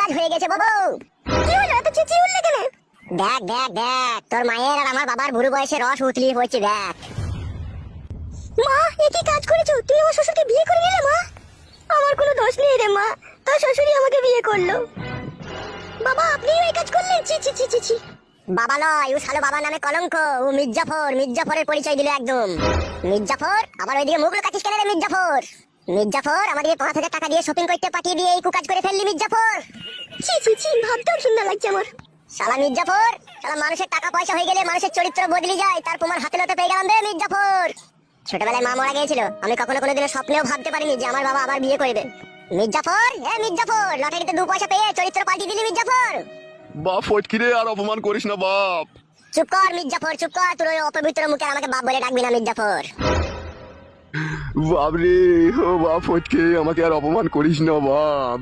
কাজ হয়ে গেছে বাবু। কি হলো এত চেঁচিয়ে উঠলে কেন? দেখ দেখ দেখ তোর মায়ের আর আমার বাবার বুড়ো বয়সে রস উতলিয়ে পড়ছে দেখ। মা এ কি কাজ করেছো? তুমি আমার শ্বশুরকে বিয়ে করে নিলে মা? আমার কোনো দোষ নেই রে মা, তোর শ্বশুরই আমাকে বিয়ে করলো। বাবা আপনিও এই কাজ করলেন? ছি ছি ছি ছি ছি। বাবা নয়, ও শালো বাবার নামে কলঙ্ক। ও মির্জাফর, মির্জাফরের পরিচয় দিল একদম। মির্জাফর আবার ওইদিকে মুখ লুকাচ্ছিস কেন রে মির্জাফর? মির্জাফর আমাদেরকে 5,000 টাকা দিয়ে শপিং করতে পাঠিয়ে দিয়ে এই কুকাজ করে ফেললি মির্জাফর। ছি ছি ছি, ভাবতেও ঘৃণা লাগছে আমার। শালা মির্জাফর, শালা মানুষের টাকা পয়সা হয়ে গেলে মানুষের চরিত্র বদলে যায়, তার প্রমাণ হাতে নাতে পেয়ে গেলাম রে মির্জাফর। ছোটবেলায় মা মারা গিয়েছিল, আমি কখনো কোনোদিনও স্বপ্নেও ভাবতে পারিনি যে আমার বাবা আবার বিয়ে করবে। মির্জাফর, হ্যাঁ মির্জাফর, লটারিতে 2 পয়সা পেয়ে চরিত্র পাল্টি দিলি মির্জাফর। বাপ ফটকি রে, আর অপমান করিস না বাপ। চুপ কর মির্জাফর, চুপ কর, তোর ওই অপবিত্র মুখে আমাকে বাপ বলে ডাকবি না মির্জাফর। বাপ রে, ও বাপ ফটকে, আমাকে আর অপমান করিস না বাপ।